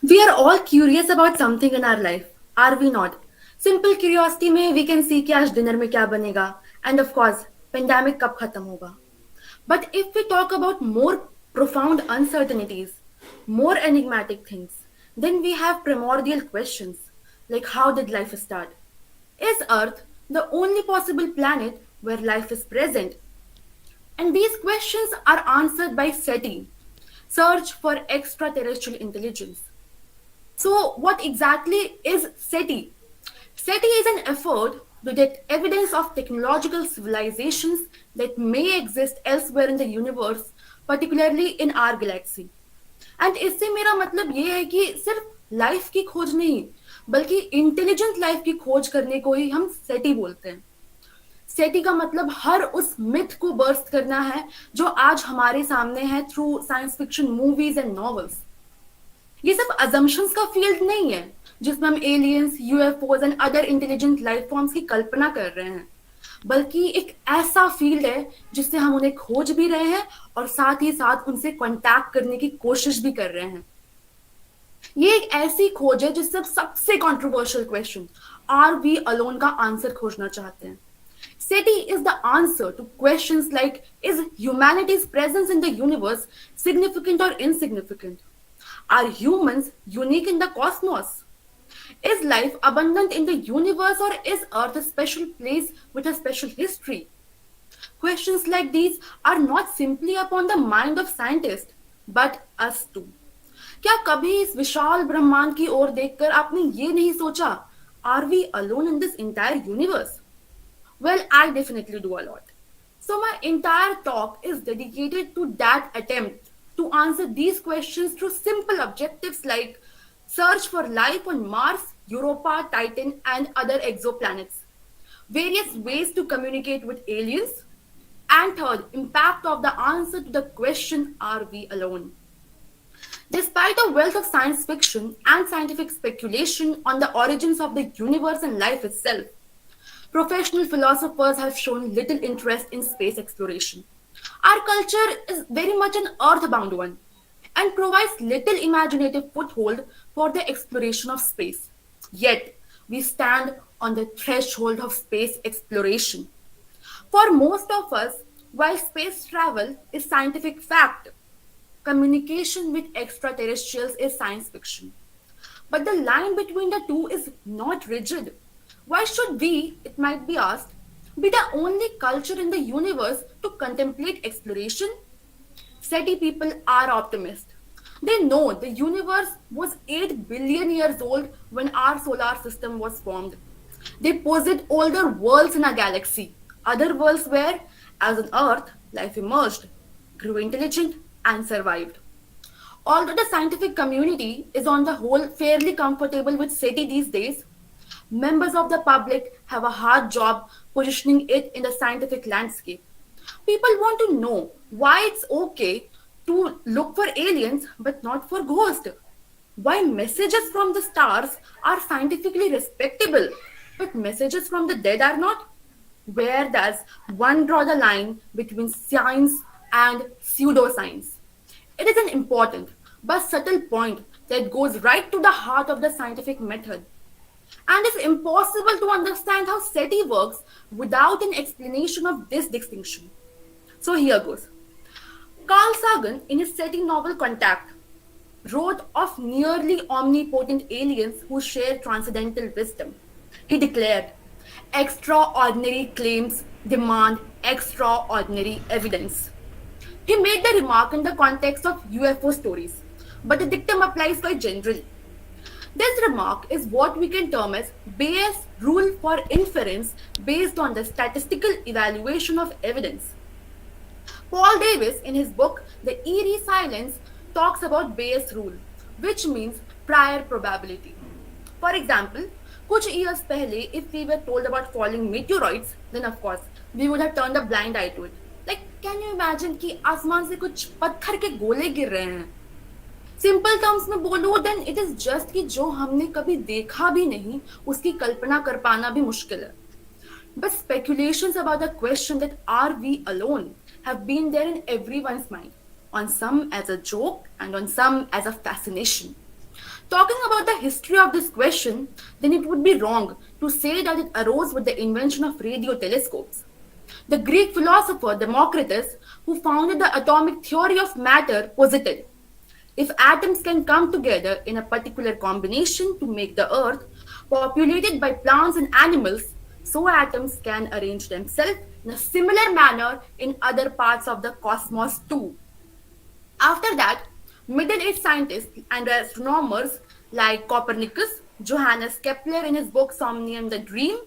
We are all curious about something in our life, are we not? Simple curiosity में we can see कि आज dinner में क्या बनेगा, and of course, pandemic कब खत्म होगा. But if we talk about more profound uncertainties, more enigmatic things, then we have primordial questions like how did life start? Is Earth the only possible planet where life is present? And these questions are answered by SETI, Search for Extraterrestrial Intelligence. So, what exactly is SETI? SETI is an effort to get evidence of technological civilizations that may exist elsewhere in the universe, particularly in our galaxy. And इससे मेरा मतलब ये है कि सिर्फ life की खोज नहीं बल्कि इंटेलिजेंट लाइफ की खोज करने को ही हम सेटी बोलते हैं. सेटी का मतलब हर उस मिथ को बर्स्ट करना है जो आज हमारे सामने है through science fiction movies and novels. ये सब अजम्पशंस का फील्ड नहीं है जिसमें हम aliens, UFOs and other intelligent life forms की कल्पना कर रहे हैं, बल्कि एक ऐसा फील्ड है जिससे हम उन्हें खोज भी रहे हैं और साथ ही साथ उनसे कांटेक्ट करने की कोशिश भी कर रहे हैं. ये एक ऐसी खोज है जिससे सबसे controversial question are we alone का आंसर खोजना चाहते हैं. SETI is the answer to questions like is humanity's presence in the universe significant or insignificant? Are humans unique in the cosmos? Is life abundant in the universe or is Earth a special place with a special history? Questions like these are not simply upon the mind of scientists, but us too. क्या कभी इस विशाल ब्रह्मांड की ओर देखकर आपने ये नहीं सोचा, are we alone in this entire universe? Well, I definitely do a lot. So my entire talk is dedicated to that attempt to answer these questions through simple objectives like search for life on Mars, Europa, Titan, and other exoplanets, various ways to communicate with aliens, and third, impact of the answer to the question, are we alone? Despite a wealth of science fiction and scientific speculation on the origins of the universe and life itself, professional philosophers have shown little interest in space exploration. Our culture is very much an earthbound one and provides little imaginative foothold for the exploration of space. Yet, we stand on the threshold of space exploration. For most of us, while space travel is scientific fact, communication with extraterrestrials is science fiction. But the line between the two is not rigid. Why should we, it might be asked, be the only culture in the universe to contemplate exploration? SETI people are optimists. They know the universe was 8 billion years old when our solar system was formed. They posit older worlds in our galaxy, other worlds where, as on Earth, life emerged, grew intelligent, and survived. Although the scientific community is on the whole fairly comfortable with SETI these days, members of the public have a hard job positioning it in the scientific landscape. People want to know why it's okay to look for aliens but not for ghosts. Why messages from the stars are scientifically respectable but messages from the dead are not? Where does one draw the line between science and pseudoscience? It is an important but subtle point that goes right to the heart of the scientific method. And it's impossible to understand how SETI works without an explanation of this distinction. So here goes. Carl Sagan, in his SETI novel Contact, wrote of nearly omnipotent aliens who share transcendental wisdom. He declared, extraordinary claims demand extraordinary evidence. He made the remark in the context of UFO stories, but the dictum applies quite generally. This remark is what we can term as Bayes' rule for inference based on the statistical evaluation of evidence. Paul Davies, in his book The Eerie Silence, talks about Bayes' rule, which means prior probability. For example, कुछ years पहले, if we were told about falling meteoroids, then of course we would have turned a blind eye to it. Like, can you imagine कि आसमान से कुछ पत्थर के गोले गिर रहे हैं? सिंपल टर्म्स में बोलो देन इट इज जस्ट कि जो हमने कभी देखा भी नहीं उसकी कल्पना कर पाना भी मुश्किल है. But speculations about the question that are we alone have been there in everyone's mind, on some as a joke and on some as a fascination. Talking about the history of this question, then it would be wrong to say that it arose with the invention of radio telescopes. The Greek philosopher Democritus, who founded the atomic theory of matter, posited if atoms can come together in a particular combination to make the earth, populated by plants and animals, so atoms can arrange themselves in a similar manner in other parts of the cosmos too. After that, Middle Age scientists and astronomers like Copernicus, Johannes Kepler in his book Somnium the Dream,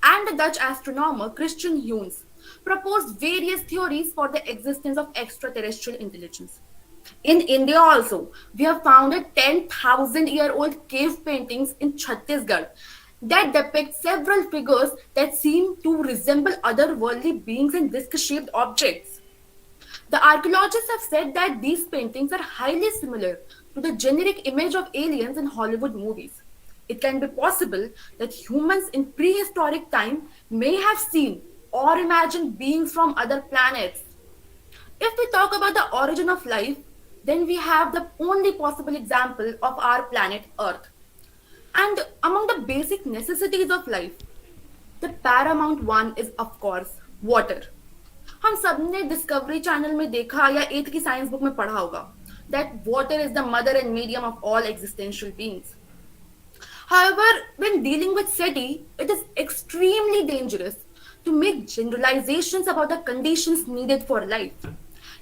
and the Dutch astronomer Christian Huygens proposed various theories for the existence of extraterrestrial intelligence. In India also, we have found 10,000-year-old cave paintings in Chhattisgarh that depict several figures that seem to resemble otherworldly beings and disc-shaped objects. The archaeologists have said that these paintings are highly similar to the generic image of aliens in Hollywood movies. It can be possible that humans in prehistoric time may have seen or imagined beings from other planets. If we talk about the origin of life, then we have the only possible example of our planet Earth. And among the basic necessities of life, the paramount one is of course water. हम सबने discovery channel में देखा या एथ की science book में पढ़ा होगा that water is the mother and medium of all existential beings. However, when dealing with SETI, it is extremely dangerous to make generalizations about the conditions needed for life.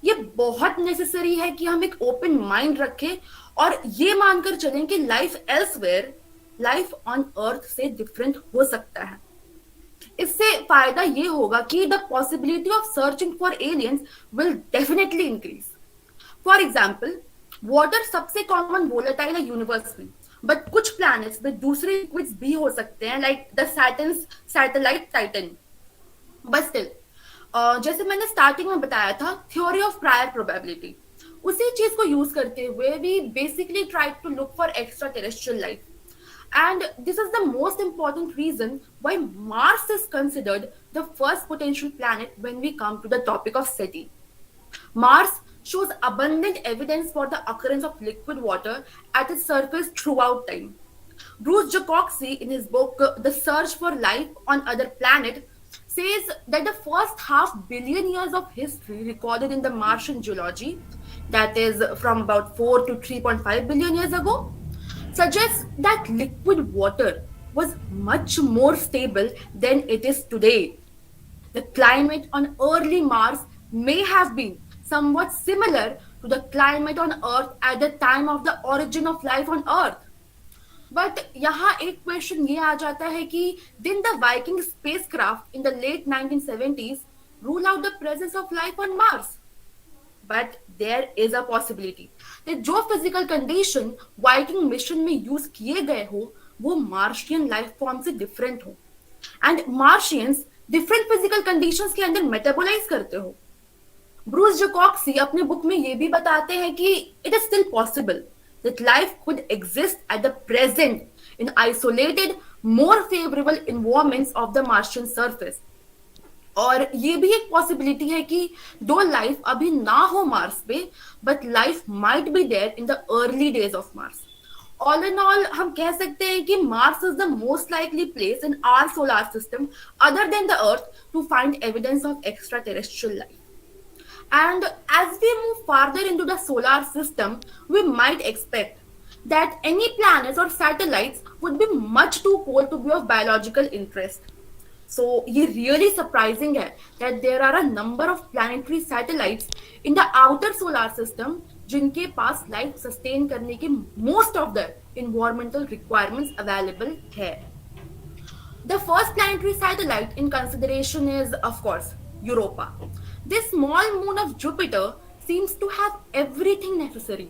ये बहुत necessary है कि हम एक open mind रखें और ये मानकर चलें कि life elsewhere life on earth से डिफरेंट हो सकता है. इससे फायदा ये होगा कि the possibility of searching for aliens will definitely increase. For example, water सबसे कॉमन वोलेटाइल है यूनिवर्स में, बट कुछ प्लैनेट्स में दूसरे लिक्विड्स भी हो सकते हैं like the Saturn's satellite Titan. But still, जैसे मैंने स्टार्टिंग में बताया था, थ्योरी ऑफ प्रायर प्रोबेबिलिटी, उसी चीज को यूज करते हुए we basically try to look for extraterrestrial life. And this is the most important reason why Mars is considered the first potential planet when we come to the topic of SETI. Mars shows abundant evidence for the occurrence of liquid water at its surface throughout time. Bruce Jacoxy, in his book The Search for Life on Other Planets, says that the first half billion years of history recorded in the Martian geology, that is from about 4 to 3.5 billion years ago, suggests that liquid water was much more stable than it is today. The climate on early Mars may have been somewhat similar to the climate on Earth at the time of the origin of life on Earth. But यहाँ एक question ये आ जाता है कि did the Viking spacecraft in the late 1970s rule out the presence of life on Mars? But there is a possibility that जो physical condition Viking mission में use किए गए हो वो मार्शियन लाइफ फॉर्म से डिफरेंट हो and Martians different physical conditions के अंदर मेटाबोलाइज करते हो. ब्रूस जैकॉक्सी अपने बुक में ये भी बताते हैं कि it is still possible that life could exist at the present in isolated, more favorable environments of the Martian surface. और ये भी एक पॉसिबिलिटी है कि दो लाइफ अभी ना हो मार्स पे, but life might be there in the early days of Mars. All in all हम कह सकते हैं कि Mars is the most likely place in our solar system other than the Earth to find evidence of extraterrestrial life. And as we move farther into the solar system, we might expect that any planets or satellites would be much too cold to be of biological interest. So, ये really surprising है that there are a number of planetary satellites in the outer solar system जिनके पास life sustain करने के most of the environmental requirements available है. The first planetary satellite in consideration is, of course, Europa. This small moon of Jupiter seems to have everything necessary: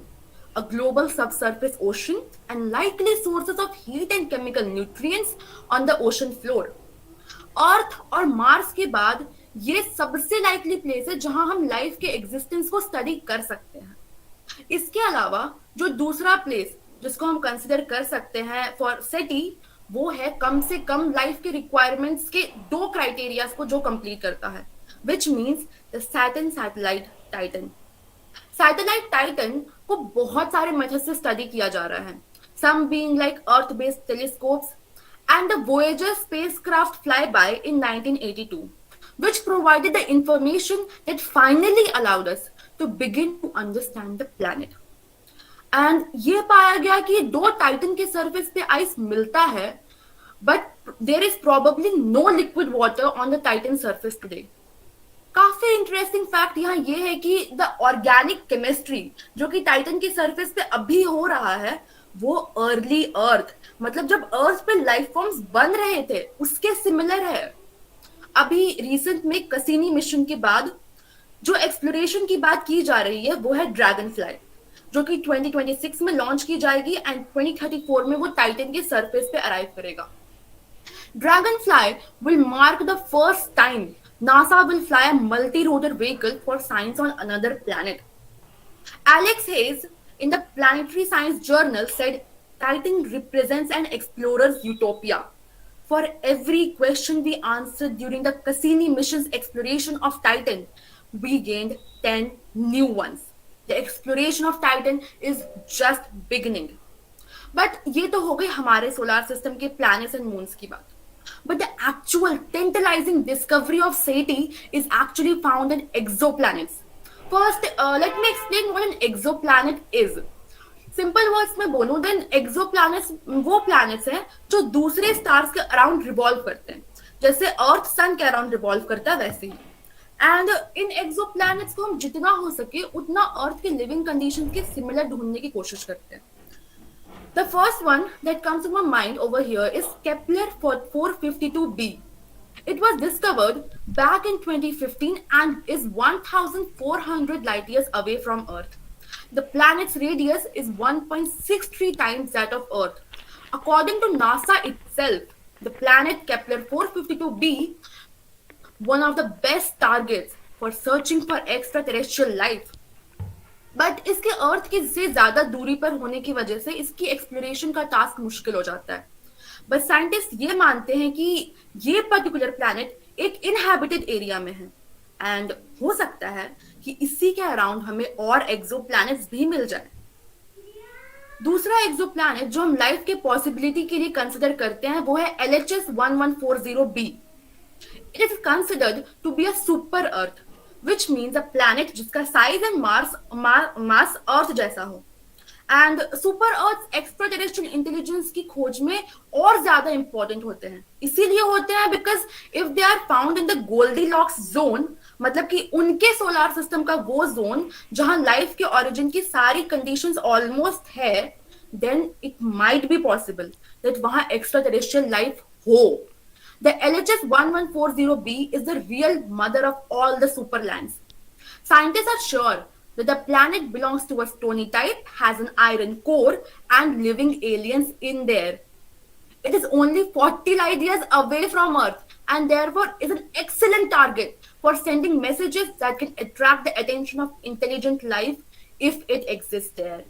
a global subsurface ocean and likely sources of heat and chemical nutrients on the ocean floor. अर्थ और Mars के बाद ये सबसे likely place है जहां हम life के existence को स्टडी कर सकते हैं. इसके अलावा जो दूसरा प्लेस जिसको हम कंसिडर कर सकते हैं फॉर सेटी, वो है कम से कम लाइफ के रिक्वायरमेंट्स के दो क्राइटेरियाज को जो कंप्लीट करता है, which means the Saturn satellite Titan. Satellite Titan को बहुत सारे मेथड से स्टडी किया जा रहा है. some being like Earth-based telescopes, and the Voyager spacecraft flyby in 1982, which provided the information that finally allowed us to begin to understand the planet. And ये पाया गया कि दो टाइटन के सरफेस पे आइस मिलता है, but there is probably no liquid water on the Titan surface today. काफी इंटरेस्टिंग फैक्ट यहाँ ये है कि द ऑर्गेनिक केमिस्ट्री जो कि टाइटन के सरफेस पे अभी हो रहा है वो अर्ली अर्थ, मतलब जब अर्थ पे लाइफ फॉर्म्स बन रहे थे उसके सिमिलर है. अभी रिसेंट में कसीनी मिशन के बाद जो एक्सप्लोरेशन की बात की जा रही है वो है ड्रैगन फ्लाई, जो कि 2026 में लॉन्च की जाएगी एंड 2034 में वो टाइटन के सरफेस पे अराइव करेगा. Dragonfly will mark the first time NASA will fly a multi-rotor vehicle for science on another planet. Alex Hayes in the Planetary Science Journal said Titan represents an explorer's utopia. For every question we answered during the Cassini mission's exploration of Titan, we gained 10 new ones. The exploration of Titan is just beginning. But ये तो हो गई हमारे solar system के planets and moons की बात. But the actual tantalizing discovery of SETI is actually found in exoplanets. First, let me explain what an exoplanet is. Simple words में बोलूं देन एक्सोप्लैनेट्स वो प्लैनेट्स हैं जो दूसरे स्टार्स के अराउंड रिवॉल्व करते हैं, जैसे अर्थ सन के अराउंड रिवॉल्व करता है वैसे ही. एंड इन एक्सोप्लैनेट्स को हम जितना हो सके उतना अर्थ के लिविंग कंडीशंस के सिमिलर ढूंढने की कोशिश करते हैं. The first one that comes to my mind over here is Kepler 452b. It was discovered back in 2015 and is 1,400 light years away from Earth. The planet's radius is 1.63 times that of Earth. According to NASA itself, the planet Kepler 452b, one of the best targets for searching for extraterrestrial life. But इसके अर्थ के से ज्यादा दूरी पर होने की वजह से इसकी एक्सप्लोरेशन का टास्क मुश्किल हो जाता है. बट साइंटिस्ट ये मानते हैं कि ये पर्टिकुलर प्लैनेट एक इनहैबिटेड एरिया में है एंड हो सकता है कि इसी के अराउंड हमें और एक्सोप्लैनेट्स भी मिल जाए. दूसरा एक्सोप्लैनेट जो हम लाइफ के पॉसिबिलिटी के लिए कंसिडर करते हैं वो है LHS 1140b. It is considered to be a super Earth, which means a planet जिसका साइज एंड मास अर्थ जैसा हो. And super Earth extraterrestrial intelligence की खोज में और ज्यादा इंपॉर्टेंट होते हैं. इसीलिए होते हैं because if they are found in the Goldilocks zone, मतलब कि उनके सोलर सिस्टम का वो जोन जहां लाइफ के ओरिजिन की सारी कंडीशंस ऑलमोस्ट है, then it might be possible that वहां एक्स्ट्राटेरेस्ट्रियल लाइफ हो. The LHS 1140b is the real mother of all the superlands. Scientists are sure that the planet belongs to a stony type, has an iron core, and living aliens in there. It is only 40 light years away from Earth and therefore is an excellent target for sending messages that can attract the attention of intelligent life if it exists there.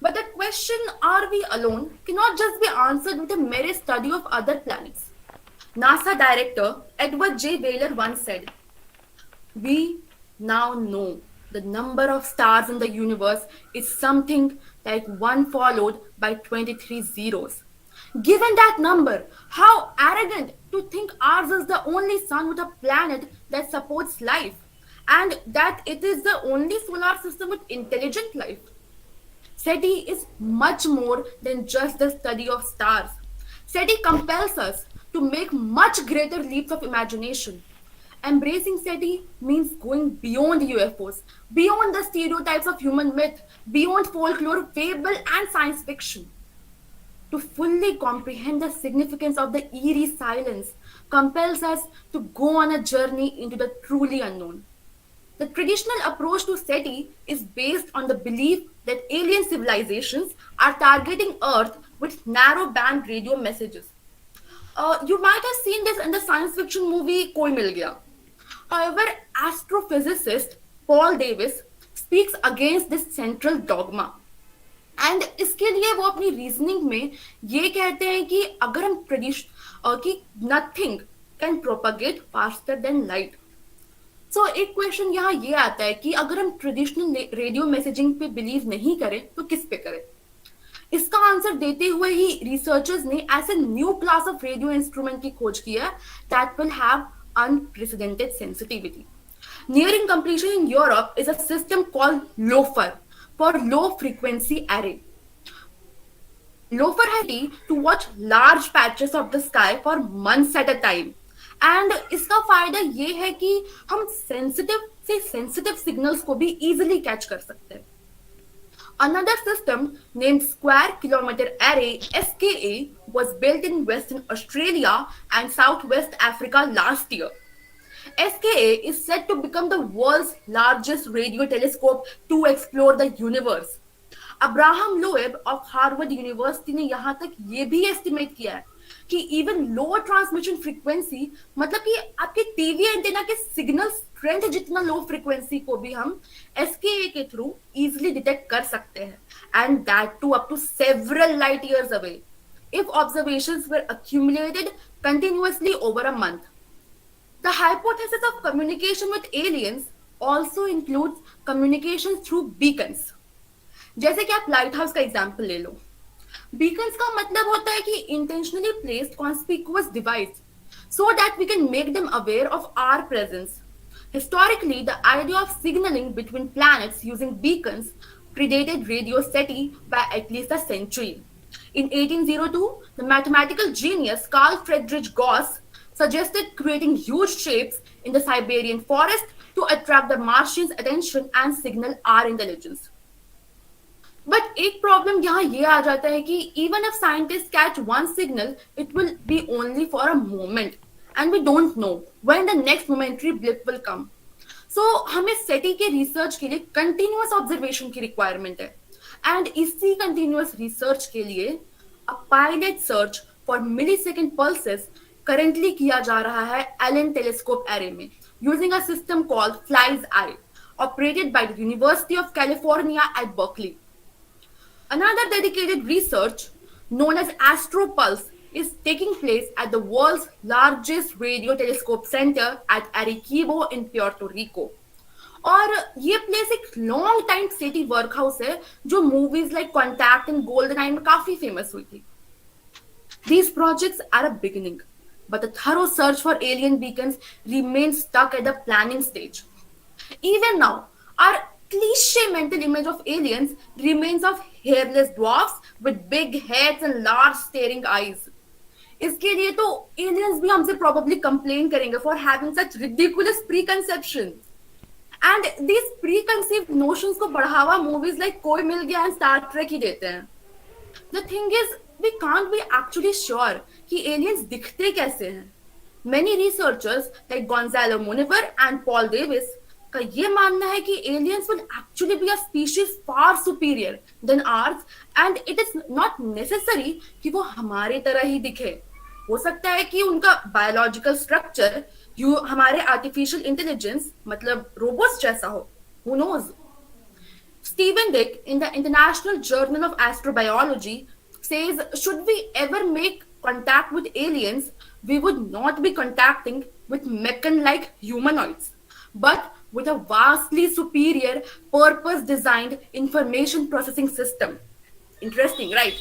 But the question, are we alone, cannot just be answered with a mere study of other planets. NASA Director Edward J. Baylor once said, "We now know the number of stars in the universe is something like 1 followed by 23 zeros. Given that number, how arrogant to think ours is the only sun with a planet that supports life, and that it is the only solar system with intelligent life." SETI is much more than just the study of stars. SETI compels us to make much greater leaps of imagination. Embracing SETI means going beyond UFOs, beyond the stereotypes of human myth, beyond folklore, fable, and science fiction. To fully comprehend the significance of the eerie silence compels us to go on a journey into the truly unknown. The traditional approach to SETI is based on the belief that alien civilizations are targeting Earth with narrow band radio messages. You might have seen this in the science fiction movie Koi Mil Gaya. However, astrophysicist Paul Davis speaks against this central dogma. And इसके लिए वो अपनी reasoning में ये कहते हैं कि अगर हम कि nothing can propagate faster than light. So एक क्वेश्चन यहाँ ये आता है कि अगर हम ट्रेडिशनल रेडियो मैसेजिंग पे बिलीव नहीं करें तो किस पे करें. इसका आंसर देते हुए ही रिसर्चर्स ने ऐसे new class of radio instrument की खोज की है that will have unprecedented sensitivity. Nearing completion in Europe is a system called LOFAR for low frequency array. LOFAR has the ability to watch large patches of the sky for months at a time. And इसका फायदा ये है कि हम sensitive से sensitive signals को भी easily catch कर सकते हैं. Another system named Square Kilometer Array (SKA) was built in Western Australia and Southwest Africa last year. SKA is said to become the world's largest radio telescope to explore the universe. Abraham Loeb of Harvard university ने यहाँ तक ये भी estimate किया है कि even lower transmission frequency, मतलब कि आपके टीवी एंटेना के सिग्नल स्ट्रेंथ जितना लो फ्रीक्वेंसी को भी हम एसकेए के थ्रू इजीली डिटेक्ट कर सकते हैं, and that too up to several light years away if observations were accumulated continuously over a month. The hypothesis of communication with aliens also includes communication through beacons. जैसे कि आप light house का example ले लो. Bacon's का मतलब होता है कि intentionally placed conspicuous device so that we can make them aware of our presence. Historically, the idea of signaling between planets using beacons predated radio SETI by at least a century. In 1802, the mathematical genius Carl Friedrich Gauss suggested creating huge shapes in the Siberian forest to attract the Martians' attention and signal our intelligence. But एक problem यहाँ ये आ जाता है कि even if scientists catch one signal, it will be only for a moment, and we don't know when the next momentary blip will come. So हमें SETI के research के लिए कंटिन्यूअस ऑब्जर्वेशन की रिक्वायरमेंट है, एंड इसी continuous research के लिए a pilot search for millisecond pulses currently किया जा रहा है एलन टेलीस्कोप एरे में using a system called Fly's Eye, operated by the University of California at Berkeley. Another dedicated research known as AstroPulse is taking place at the world's largest radio telescope center at Arecibo in Puerto Rico. और ये place एक long time city work house है जो movies like Contact and GoldenEye में काफी famous हुई थी. These projects are a beginning, but the thorough search for alien beacons remains stuck at the planning stage. Even now, our cliche mental image of aliens remains of hairless dwarfs with big heads and large staring eyes. इसके लिए तो aliens भी हमसे probably complain करेंगे for having such ridiculous preconception. And these preconceived notions को बढ़ावा movies like कोई मिल गया and Star Trek ही देते हैं. The thing is, we can't be actually sure कि aliens दिखते कैसे हैं. Many researchers like Gonzalo Muniver and Paul Davis का ये मानना है कि aliens will actually be a species far superior than ours, and it is not necessary कि वो हमारे तरह ही दिखे. हो सकता है कि उनका biological structure हमारे artificial intelligence मतलब robots जैसा हो. Who knows? Stephen Dick in the International Journal of Astrobiology says, should we ever make contact with aliens, we would not be contacting with mechan-like humanoids, but with a vastly superior purpose-designed information processing system. Interesting, right?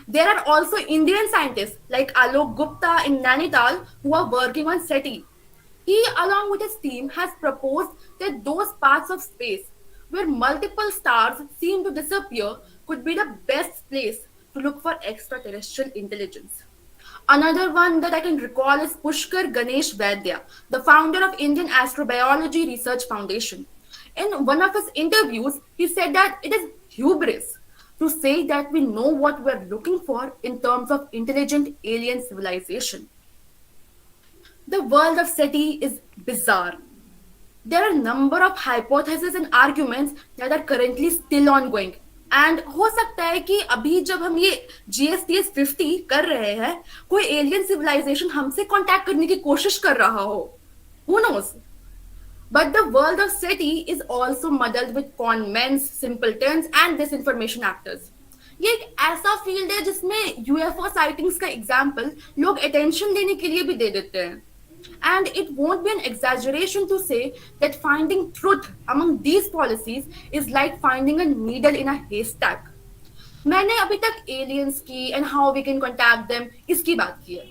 There are also Indian scientists like Alok Gupta in Nainital who are working on SETI. He, along with his team, has proposed that those parts of space where multiple stars seem to disappear could be the best place to look for extraterrestrial intelligence. Another one that I can recall is Pushkar Ganesh Vaidya, the founder of Indian Astrobiology Research Foundation. In one of his interviews, he said that it is hubris to say that we know what we're looking for in terms of intelligent alien civilization. The world of SETI is bizarre. There are a number of hypotheses and arguments that are currently still ongoing. And हो सकता है कि अभी जब हम ये GSTS 50 कर रहे हैं कोई एलियन सिविलाइजेशन हमसे कांटेक्ट करने की कोशिश कर रहा हो. Who knows? But the world of SETI is also muddled with con men, simpletons and disinformation actors. ये एक ऐसा फील्ड है जिसमें UFO साइटिंग्स का एग्जाम्पल लोग अटेंशन देने के लिए भी दे देते हैं. And it won't be an exaggeration to say that finding truth among these policies is like finding a needle in a haystack. मैंने अभी तक एलियंस की and how we can contact them इसकी बात की है,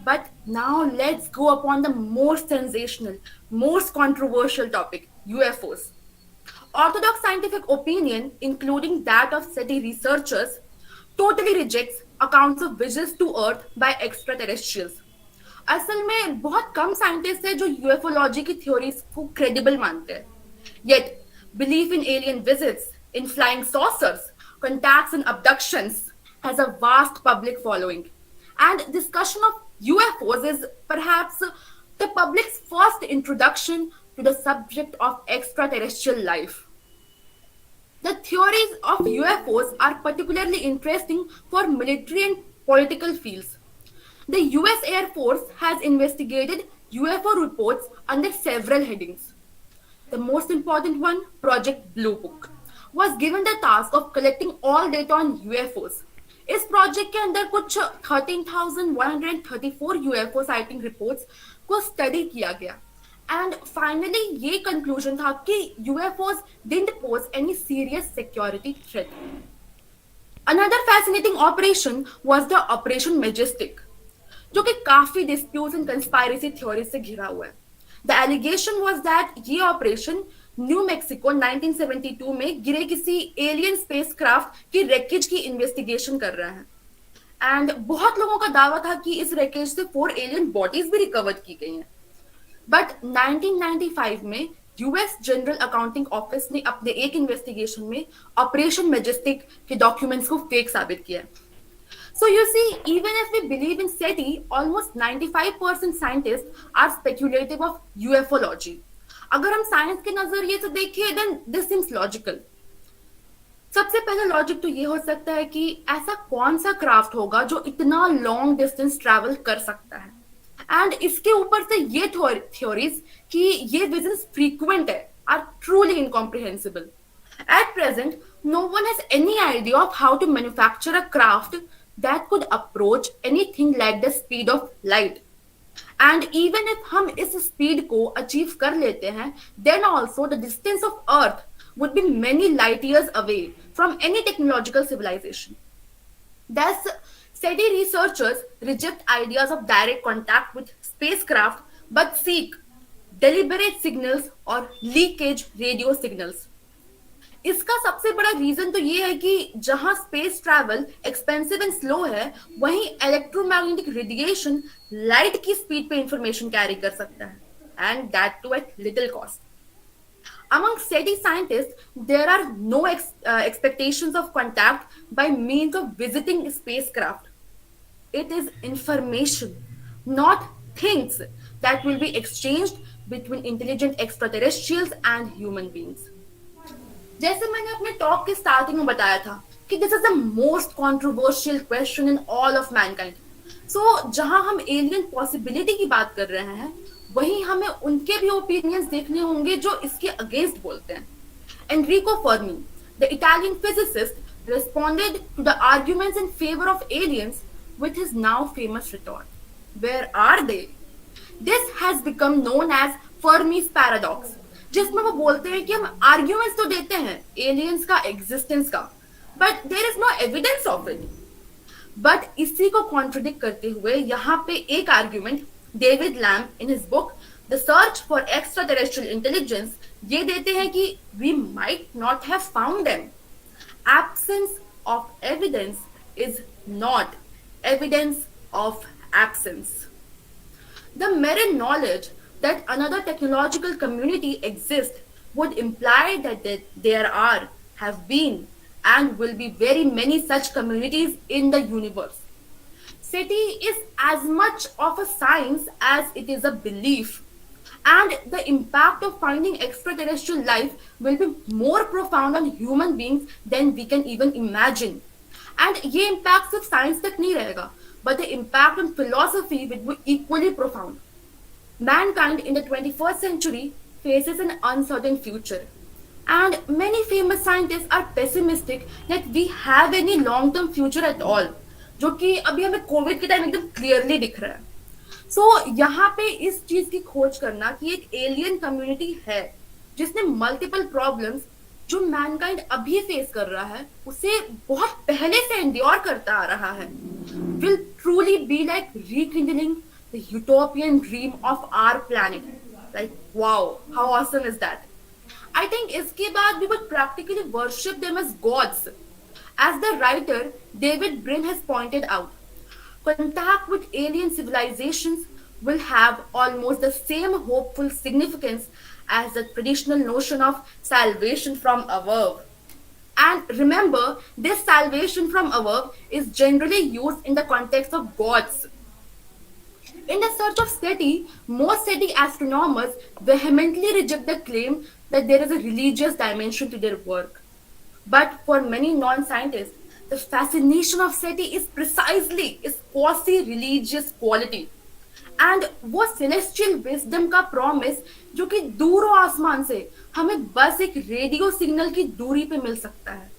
but now let's go upon the most sensational, most controversial topic, UFOs. Orthodox scientific opinion, including that of SETI researchers, totally rejects accounts of visits to Earth by extraterrestrials. असल में बहुत कम scientist है जो यूएफोलॉजी की थ्योरीज को credible मानते हैं. Yet, belief in alien visits, in flying saucers, contacts and abductions has a vast public following. And discussion of UFOs is perhaps the public's first introduction to the subject of extraterrestrial life. The theories of UFOs are particularly interesting for military and political fields. The US Air Force has investigated UFO reports under several headings. The most important one, Project Blue Book, was given the task of collecting all data on UFOs. इस project के अंदर कुछ 13,134 UFO sighting reports को study किया गया. And finally ये conclusion था कि UFOs didn't pose any serious security threat. Another fascinating operation was the operation majestic, जो कि काफी डिस्प्यूट्स एंड कंस्पायरेसी थ्योरी से घिरा हुआ है. द एलिगेशन वाज दैट ये ऑपरेशन न्यू मेक्सिको 1972 में गिरे किसी एलियन स्पेसक्राफ्ट की रेकेज की इन्वेस्टिगेशन कर रहा है. एंड बहुत लोगों का दावा था कि इस रेकेज से 4 एलियन बॉडीज भी रिकवर की गई हैं. बट 1995 में यूएस जनरल अकाउंटिंग ऑफिस ने अपने एक इन्वेस्टिगेशन में ऑपरेशन मैजेस्टिक के डॉक्यूमेंट्स को फेक साबित किया. So you see, even if we believe in SETI, almost 95% scientists are speculative of ufology. अगर हम साइंस के नजरिए से देखें, then this seems logical. सबसे पहला लॉजिक तो ये हो सकता है कि ऐसा कौन सा क्राफ्ट होगा जो इतना लॉन्ग डिस्टेंस ट्रैवल कर सकता है. एंड इसके ऊपर से ये थ्योरीज कि ये विजन्स फ्रीक्वेंट है are truly incomprehensible. At present no one has any idea of how to manufacture a craft that could approach anything like the speed of light. And even if हम इस speed को achieve कर लेते हैं, then also the distance of Earth would be many light years away from any technological civilization. Thus, SETI researchers reject ideas of direct contact with spacecraft but seek deliberate signals or leakage radio signals. इसका सबसे बड़ा reason तो ये है कि जहां space travel expensive and slow है, वहीं इलेक्ट्रोमैग्नेटिक रेडिएशन लाइट की स्पीड पे इंफॉर्मेशन कैरी कर सकता है, and that too at little cost. Among SETI scientists, there are no expectations of contact by means of visiting spacecraft. It is information, not things, that will be exchanged between intelligent extraterrestrials and human beings. जैसे मैंने अपने talk के starting में बताया था कि this is the most controversial question in all of mankind. So जहां हम एलियन पॉसिबिलिटी की बात कर रहे हैं, वहीं हमें उनके भी ओपिनियंस देखने होंगे जो इसके अगेंस्ट बोलते हैं. Enrico Fermi, the Italian physicist, responded to the arguments in favor of aliens with his now famous retort, where are they? This has become known as Fermi's paradox, जिसमें वो बोलते हैं कि हम आर्ग्यूमेंट्स तो देते हैं एलियंस का एग्जिस्टेंस का, but there is no evidence of it. But इसी को कॉन्ट्रडिक्ट करते हुए यहाँ पे एक argument David Lamb in his book the search for extraterrestrial intelligence ये देते हैं कि we might not have found them. Absence of evidence is not evidence of absence. The mere knowledge that another technological community exists would imply that there are, have been, and will be very many such communities in the universe. SETI is as much of a science as it is a belief, and the impact of finding extraterrestrial life will be more profound on human beings than we can even imagine. And ये impact सिर्फ science तक नहीं रहेगा, but the impact on philosophy will be equally profound. Mankind in the 21st century faces an uncertain future, and many famous scientists are pessimistic that we have any long-term future at all, जो कि अभी हमें Covid के time एकदम clearly दिख रहा है. सो यहाँ पे इस चीज की खोज करना कि एक एलियन कम्युनिटी है जिसने मल्टीपल प्रॉब्लम्स जो मैनकाइंड अभी फेस कर रहा है उसे बहुत पहले से एंड्योर करता आ रहा है, will truly be like rekindling the utopian dream of our planet. Like, wow, how awesome is that? I think इसके बाद we would practically worship them as gods. As the writer David Brin has pointed out, contact with alien civilizations will have almost the same hopeful significance as the traditional notion of salvation from above. And remember, this salvation from above is generally used in the context of gods. In the search of SETI, most SETI astronomers vehemently reject the claim that there is a religious dimension to their work. But for many non-scientists, the fascination of SETI is precisely its quasi-religious quality. And वो celestial wisdom का promise जो कि दूरों आसमान से हमें बस एक रेडियो सिग्नल की दूरी पे मिल सकता है.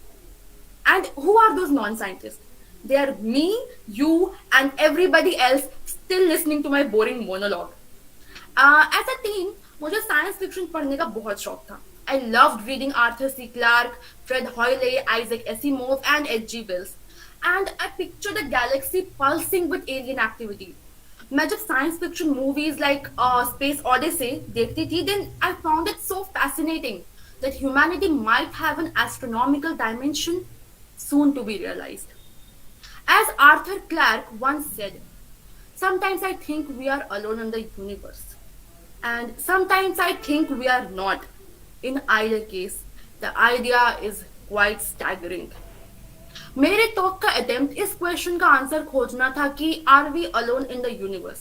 And who are those non scientists? They are me, you and everybody else still listening to my boring monologue. As a teen मुझे साइंस फिक्शन पढ़ने का बहुत शौक था. I loved reading Arthur C. Clarke, Fred Hoyle, Isaac Asimov, and H.G. Wells. And I pictured the galaxy pulsing with alien activity. मैं जब science fiction movies like Space Odyssey देखती थी, then I found it so fascinating that humanity might have an astronomical dimension soon to be realized. As Arthur Clarke once said, sometimes I think we are alone in the universe, and sometimes I think we are not. In either case, the idea is quite staggering. मेरे talk का attempt इस question का answer खोजना था कि are we alone in the universe.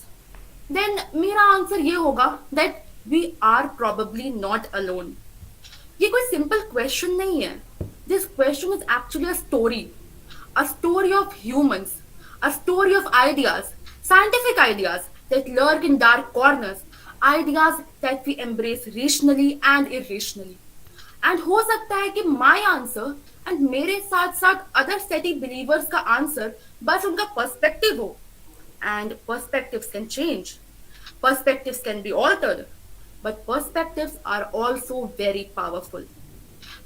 Then मेरा answer ये होगा that we are probably not alone. ये कोई सिंपल क्वेश्चन नहीं है. This question is actually a story of humans, a story of ideas, scientific ideas that lurk in dark corners, ideas that we embrace rationally and irrationally. And हो सकता है कि my answer and मेरे साथ साथ other सेटी believers का answer बस उनका पर्सपेक्टिव हो. And perspectives can change, perspectives can be altered, but perspectives are also very powerful.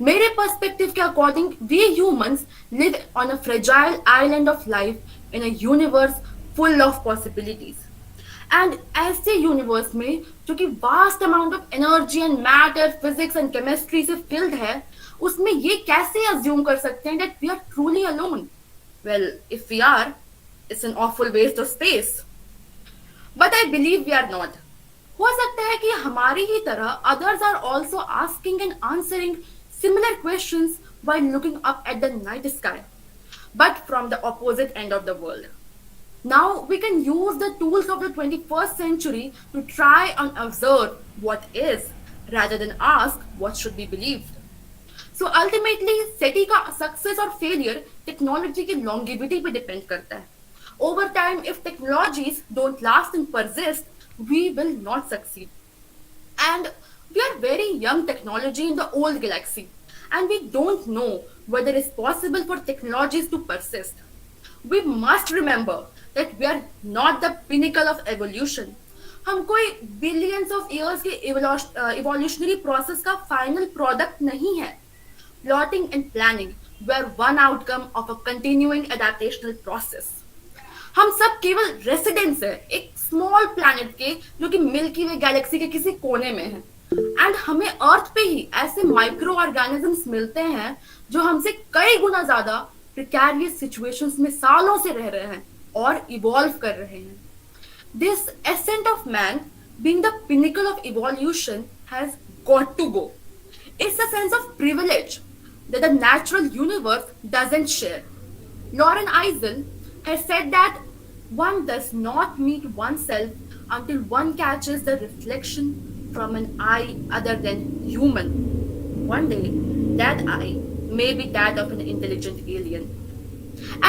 मेरे पर्सपेक्टिव के according we humans live on a fragile island of life in a universe full of possibilities. And ऐसे universe में जो कि vast amount of energy and matter, physics and chemistry से filled है, उसमें ये कैसे अज्यूम कर सकते हैं that we are truly alone? Well, if we are, it's an awful waste of space. But I believe we are not. हो सकता है कि हमारी ही तरह others are also asking and answering similar questions while looking up at the night sky, but from the opposite end of the world. Now we can use the tools of the 21st century to try and observe what is, rather than ask what should be believed. So ultimately, SETI का success और failure technology की longevity पे depend करता है. Over time, if technologies don't last and persist, we will not succeed. And we are very young technology in the old galaxy, and we don't know whether it's possible for technologies to persist. We must remember that we are not the pinnacle of evolution. हम कोई billions of years के evolutionary process का final product नहीं है. Plotting and planning were one outcome of a continuing adaptational process. हम सब केवल residents है एक स्मॉल प्लैनेट के जो कि मिल्की वे गैलेक्सी के किसी कोने में है. एंड हमें अर्थ पे ही ऐसे माइक्रो ऑर्गेनिजम्स मिलते हैं जो हमसे कई गुना ज्यादा प्रिकैरियस सिचुएशंस में सालों से रह रहे हैं और इवॉल्व कर रहे हैं. This ascent of man being the pinnacle of evolution has got to go. It's a sense of privilege that the natural universe doesn't share. Lauren Eisel has said that one does not meet oneself until one catches the reflection from an eye other than human. One day, that eye may be that of an intelligent alien.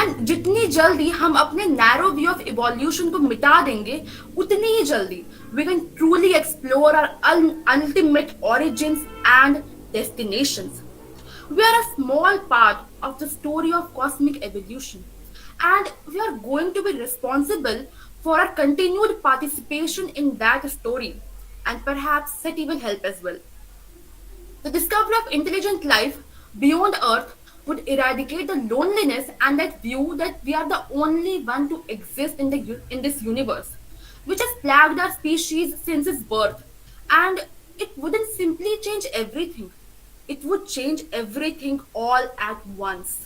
And जितनी जल्दी हम अपने narrow view of evolution को मिटा देंगे, उतनी ही जल्दी we can truly explore our ultimate origins and destinations. We are a small part of the story of cosmic evolution, and we are going to be responsible for our continued participation in that story, and perhaps SETI will help as well. The discovery of intelligent life beyond Earth would eradicate the loneliness and that view that we are the only one to exist in this universe, which has plagued our species since its birth. And it wouldn't simply change everything; it would change everything all at once.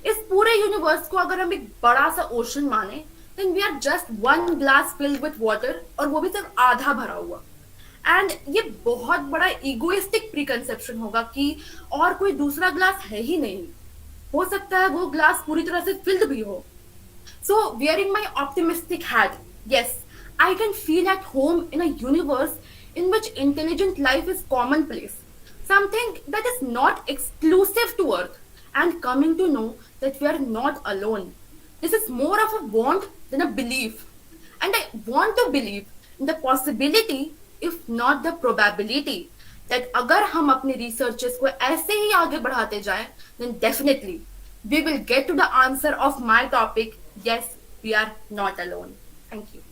इस पूरे universe को अगर हम एक बड़ा सा ocean माने then we are just one glass filled with water और वो भी सिर्फ आधा भरा हुआ एंड ये बहुत बड़ा इगोइस्टिक प्रीकंसेप्शन होगा कि और कोई दूसरा ग्लास है ही नहीं हो सकता है वो ग्लास पूरी तरह से फिल्ड भी हो so wearing my optimistic hat yes I can feel at home in a universe in which intelligent life is commonplace something that is not exclusive to earth and coming to know that we are not alone. This is more of a want than a belief. And I want to believe in the possibility, if not the probability, that अगर हम अपने researches को ऐसे ही आगे बढ़ाते जाएं, then definitely we will get to the answer of my topic. Yes, we are not alone. Thank you.